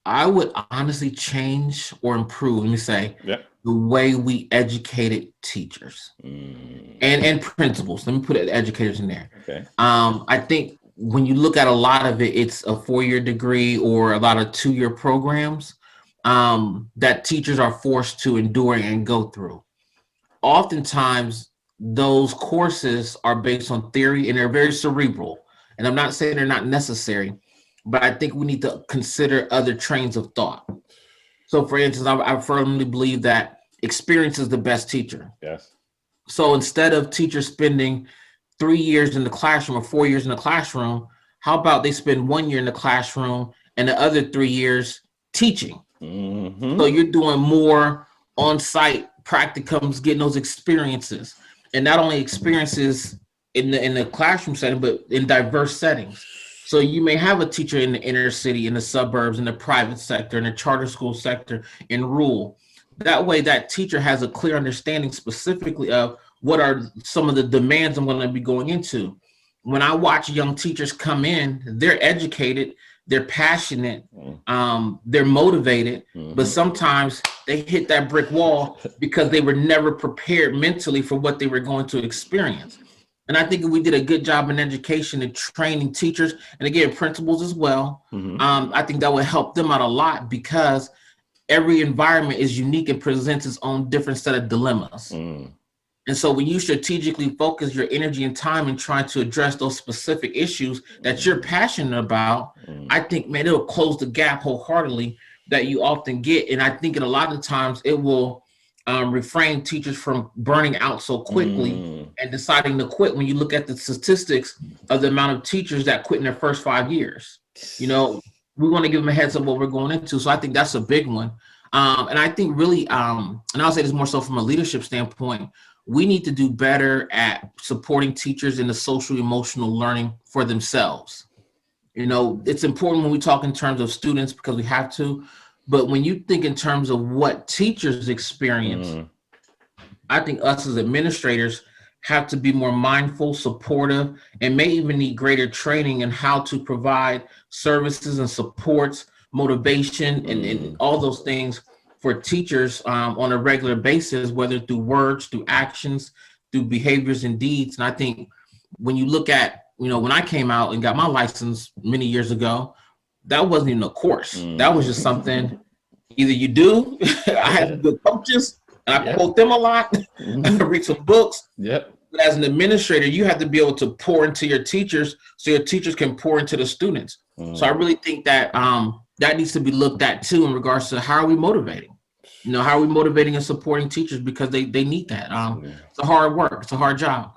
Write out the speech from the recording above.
I would honestly change or improve, let me say, Yeah. the way we educated teachers and principals. Let me put educators in there. Okay. I think when you look at a lot of it, it's a 4-year degree or a lot of 2-year programs that teachers are forced to endure and go through. Oftentimes, those courses are based on theory and they're very cerebral. And I'm not saying they're not necessary, but I think we need to consider other trains of thought. So, for instance, I firmly believe that experience is the best teacher. Yes. So instead of teachers spending 3 years in the classroom or 4 years in the classroom, how about they spend 1 year in the classroom and the other 3 years teaching? So you're doing more on-site practicums, getting those experiences, and not only experiences in the classroom setting, but in diverse settings. So you may have a teacher in the inner city, in the suburbs, in the private sector, in the charter school sector, in rural. That way, that teacher has a clear understanding specifically of what are some of the demands I'm going to be going into. When I watch young teachers come in, they're educated, they're passionate, they're motivated, but sometimes they hit that brick wall because they were never prepared mentally for what they were going to experience. And I think we did a good job in education and training teachers and again principals as well. I think that would help them out a lot because every environment is unique and presents its own different set of dilemmas. And so when you strategically focus your energy and time in trying to address those specific issues that you're passionate about, I think, man, it'll close the gap wholeheartedly that you often get. And I think a lot of times it will refrain teachers from burning out so quickly and deciding to quit when you look at the statistics of the amount of teachers that quit in their first 5 years. You know, we want to give them a heads up what we're going into. So I think that's a big one. And I think really, and I'll say this more so from a leadership standpoint, we need to do better at supporting teachers in the social emotional learning for themselves. You know, it's important when we talk in terms of students because we have to, but when you think in terms of what teachers experience, I think us as administrators have to be more mindful, supportive, and may even need greater training in how to provide services and supports, motivation, and all those things for teachers on a regular basis, whether through words, through actions, through behaviors and deeds. And I think when you look at, you know, when I came out and got my license many years ago, that wasn't even a course. That was just something either you do. I had good coaches, and I quote them a lot. I read some books. But as an administrator, you have to be able to pour into your teachers so your teachers can pour into the students. So I really think that that needs to be looked at too in regards to how are we motivating? You know, how are we motivating and supporting teachers because they need that? It's a hard work. It's a hard job.